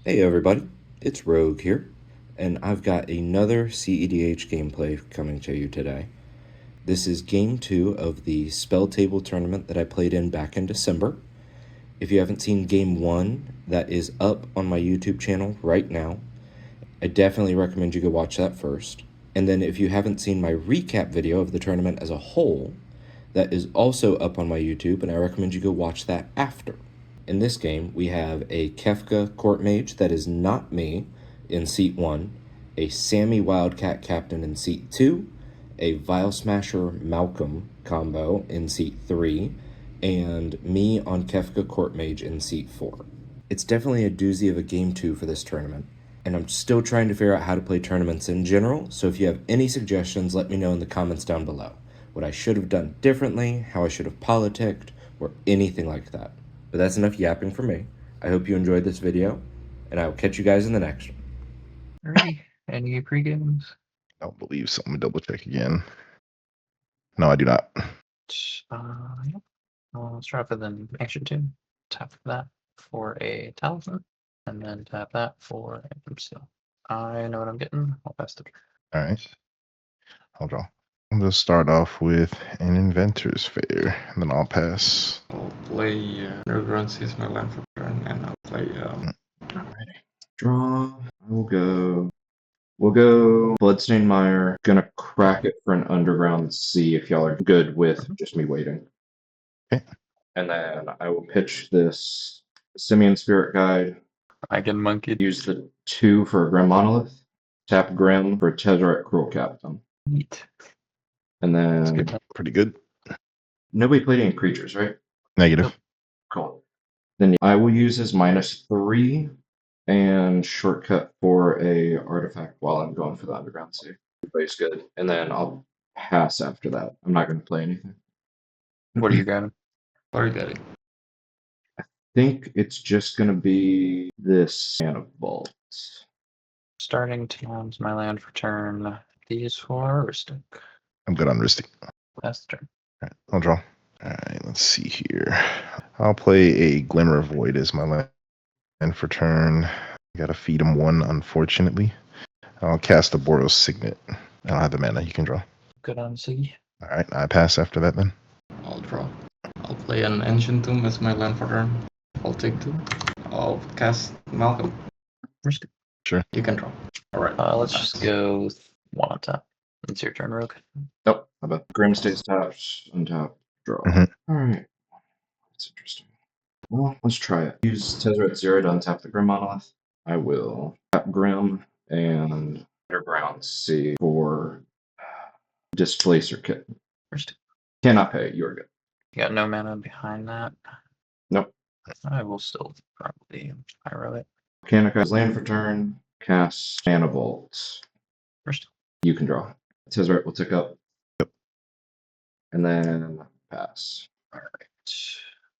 Hey everybody, it's Rogue here, and I've got another CEDH gameplay coming to you today. This is game 2 of the Spell Table tournament that I played in back in December. If you haven't seen game 1, that is up on my YouTube channel right now. I definitely recommend you go watch that first. And then if you haven't seen my recap video of the tournament as a whole, that is also up on my YouTube, and I recommend you go watch that after. In this game, we have a Kefka Court Mage that is not me in seat 1, a Sami Wildcat Captain in seat 2, a Vial Smasher Malcolm combo in seat 3, and me on Kefka Court Mage in seat 4. It's definitely a doozy of a game 2 for this tournament, and I'm still trying to figure out how to play tournaments in general, so if you have any suggestions, let me know in the comments down below. What I should have done differently, how I should have politicked, or anything like that. But that's enough yapping for me. I hope you enjoyed this video, and I will catch you guys in the next one. Alrighty. Any pre-games? I don't believe so. Let me double check again. No, I do not. Yep. Let's try for the action tune. Tap that for a talisman, and then tap that for a brimstone. I know what I'm getting. I'll pass the turn. All right. I'll draw. I'm going to start off with an Inventor's Fair, and then I'll pass. I'll play Underground Seas my land for turn, and I'll play. Draw. We'll go Bloodstained Mire. Gonna crack it for an Underground Sea if y'all are good with just me waiting. Okay. And then I will pitch this Simian Spirit Guide. I get monkeyed. Use the 2 for a Grim Monolith. Tap Grim for Tezzeret Cruel Captain. Neat. And That's then good. Pretty good. nobody played any creatures, right? Negative. Cool. Then I will use his -3 and shortcut for a artifact while I'm going for the Underground Sea. Everybody's good. And then I'll pass after that. I'm not going to play anything. What are you grabbing? What are you getting? I think it's just going to be this Mana Vault. Starting towns, my land for turn. These four or stick? I'm good on Ristic. Pass the turn. All right, I'll draw. All right, let's see here. I'll play a Glimmer of Void as my land for turn. Gotta feed him 1, unfortunately. I'll cast a Boros Signet. I don't have the mana. You can draw. Good on Siggy. All right, I pass after that then. I'll draw. I'll play an Ancient Tomb as my land for turn. I'll take 2. I'll cast Malcolm. Risk it. Sure. You can draw. Alright. Let's just go with 1 on top. It's your turn, Rogue. Nope. How about Grim stays tapped, untap, draw. Mhm. Alright. That's interesting. Well, let's try it. Use Tezzeret 0 to untap the Grim Monolith. I will tap Grim and Underground Sea for Displacer Kit. First, Cannot pay. You're good. you got no mana behind that. Nope. I will still probably pyro it. Mechanica land for turn. Cast Mana Vault. First, You can draw. Tezzeret will tick up. Yep. And then pass. alright.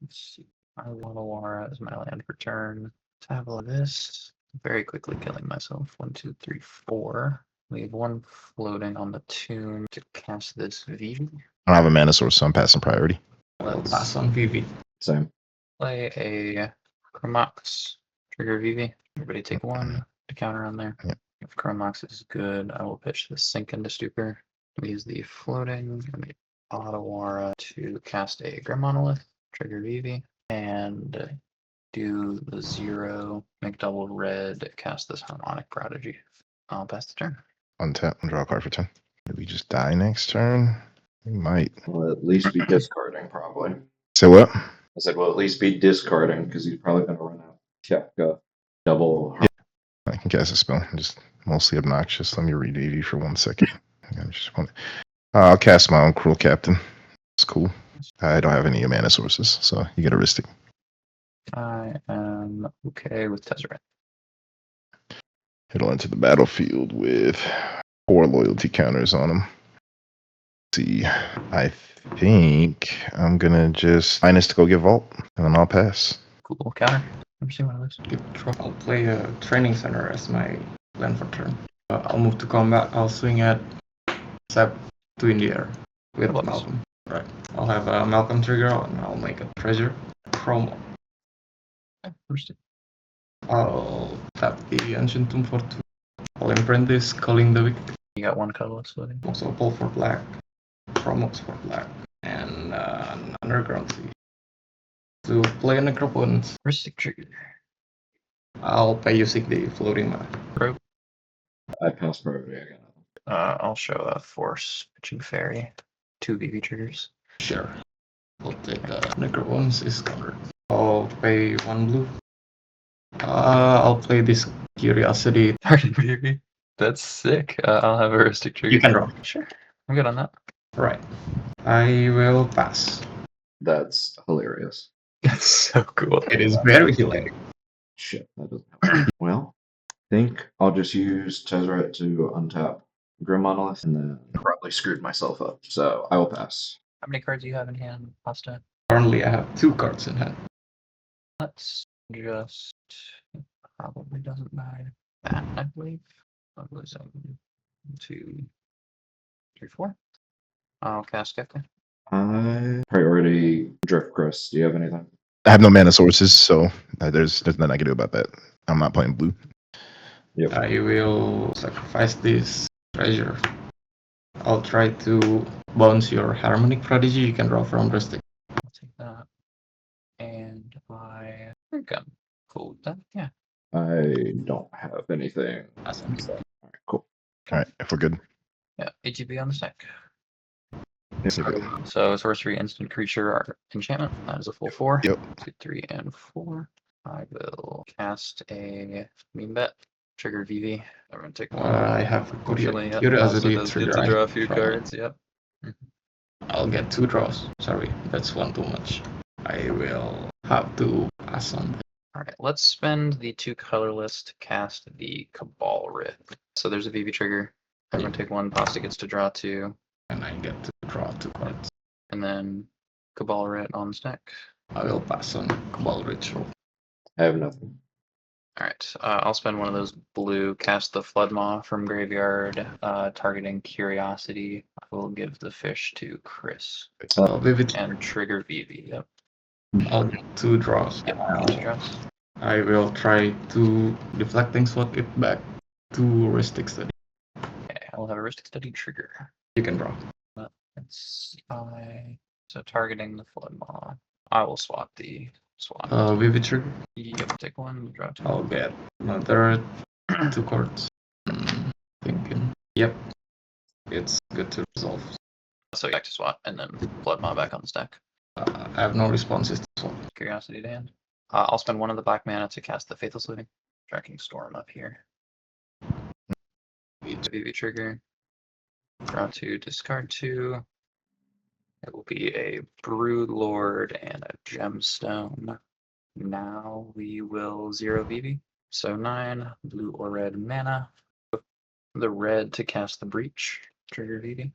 Let's see. I want Alara as my land for turn. Tap all of this. Very quickly killing myself. 1, 2, 3, 4. We have 1 floating on the tomb to cast this Vivi. I don't have a mana source, so I'm passing priority. Let's pass on VV. Same. Play a Chromox. Trigger Vivi. Everybody take 1 to counter on there. Yep. If Chromox is good, I will pitch the Sink into Stupor. We use the floating and the Otawara to cast a Grim Monolith. Trigger Vivi. And do the 0, make double red, cast this Harmonic Prodigy. I'll pass the turn. Untap and draw a card for turn. Did we just die next turn? We might. We'll at least be discarding, probably. Say what? I said, we'll at least be discarding because he's probably going to run out. Kefka. Double. Yeah. I can cast a spell. I'm just mostly obnoxious. Let me read AV for 1 second. I'll cast my own Cruel Captain. It's cool. I don't have any mana sources, so you get a Ristic. I am okay with Tezzeret. It'll enter the battlefield with 4 loyalty counters on him. Let's see, I think I'm gonna just minus to go get Vault, and then I'll pass. Cool counter. Never seen one of those. Good draw. I'll play a Training Center as my land for turn. I'll move to combat. I'll swing at Seb 2 in the air with Love this. Malcolm. Right. I'll have a Malcolm trigger and I'll make a treasure promo. First, I'll tap the Ancient Tomb for 2. I'll imprint this, Calling the Wicked. You got one colorless floating. Also a Pull for black, Promotes for black, and an Underground Sea. To play a Necropotence, Ristic trigger. I'll pay using the floating mana. I pass priority again. I'll show a Force Pitching Fairy. 2 VV triggers. Sure. I'll take Necropotence is covered. I'll pay 1 blue. I'll play this Curiosity. Target VV. That's sick. I'll have a Ristic trigger. You can draw. Sure. I'm good on that. Right. I will pass. That's hilarious. That's so cool. It is very hilarious. Shit, that doesn't help. Well, I think I'll just use Tezzeret to untap Grim Monolith and then probably screwed myself up. So I will pass. How many cards do you have in hand, Pasta? Currently, I have 2 cards in hand. Let's just probably doesn't matter. That I believe. I'm losing 2, 3, 4. I'll cast Kefka. I priority Drift Crest. Do you have anything? I have no mana sources, so there's nothing I can do about that. I'm not playing blue. Yep. I will sacrifice this treasure. I'll try to bounce your Harmonic Prodigy. You can draw from Rustic. I'll take that. And I think I'm cool with that. Yeah. I don't have anything. Awesome. All right, cool. All right, if we're good. Yeah. ATB on the stack. Yes, we're good. So sorcery, instant creature, enchantment. That is a full 4. Yep. 2, 3, and 4. I will cast a mean bet. Trigger VV. I'm gonna take one. I have Unfortunately, yep, Curiosity also does get trigger. to draw I a few draw. cards. Yep. I'll get 2 draws. Sorry, that's 1 too much. I will have to pass on. All right, let's spend the 2 colorless to cast the Cabal Writ. So there's a VV trigger. I'm gonna take 1. Pasta gets to draw 2, And I get to draw 2 cards. and then Cabal Writ on the stack. I will pass on Cabal Ritual. I have nothing. All right, I'll spend 1 of those blue, cast the Flood Maw from graveyard, targeting Curiosity. I will give the fish to Chris Vivid. and trigger VV. Yep. I'll get 2 draws. Yep. Get 2 draws. I will try to Deflecting Swat it back to Ristic Study. Okay, I'll have a Ristic Study trigger. You can draw. It's so targeting the Flood Maw. I will swap the swap. Vivid Trigger. Yep, take 1, draw 2. I'll get another 2 cards. Thinking. Yep. It's good to resolve. So back to swap, and then Flood Maw back on the stack. I have no responses to swap. Curiosity to hand. I'll spend 1 of the black mana to cast the Faithless Looting. Tracking Storm up here. VV trigger. Draw 2, discard 2. It will be a Brood Lord and a Gemstone. Now we will 0 VV. So 9 blue or red mana. The red to cast the Breach. Trigger VV.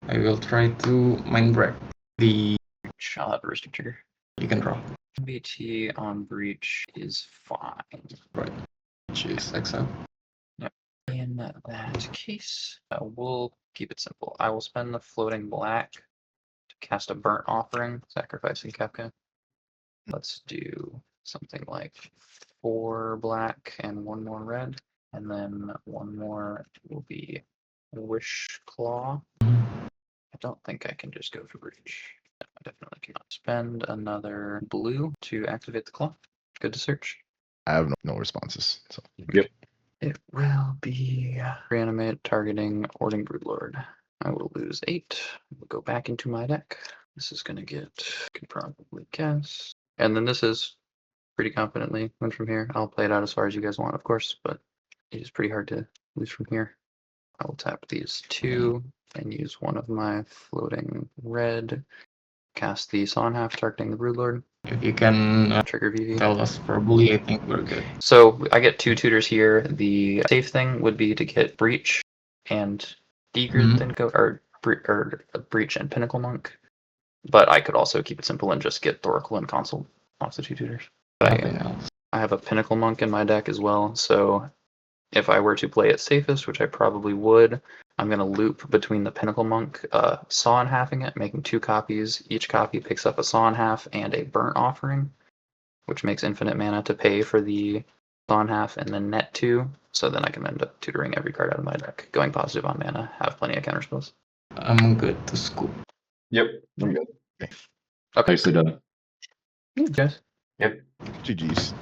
I will try to Mind Break. The Breach. I'll have a Ristic trigger. you can draw. BT on Breach is fine. Right. Which is exile. In that case, we'll keep it simple. I will spend the floating black to cast a Burnt Offering, sacrificing Kefka. Let's do something like 4 black and 1 more red, and then 1 more will be Wish Claw. I don't think I can just go for Breach. No, I definitely cannot. Spend another blue to activate the claw. Good to search. I have no responses. So Yep. It will be reanimate targeting Ording Broodlord. I will lose 8. We'll go back into my deck. This is gonna get, can probably guess. And then this is pretty confidently win from here. I'll play it out as far as you guys want, of course, but it is pretty hard to lose from here. I will tap these 2 and use 1 of my floating red. Cast the Sawn Half targeting the Broodlord. If you can Trigger VV. tell us verbally, I think we're good. So I get 2 tutors here. The safe thing would be to get Breach and Degrid, then go or Breach and Pinnacle Monk. But I could also keep it simple and just get Thoracle and Console off the 2 tutors. Nothing else. I have a Pinnacle Monk in my deck as well, so if I were to play it safest, which I probably would, I'm going to loop between the Pinnacle Monk, Saw and halving it, making 2 copies. Each copy picks up a Saw and half and a Burnt Offering, which makes infinite mana to pay for the on half, and then net 2. So then I can end up tutoring every card out of my deck, going positive on mana, have plenty of counter spells. I'm good to scoop. Yep, I'm good. Okay. Nicely done. Guys. Yep. GG's.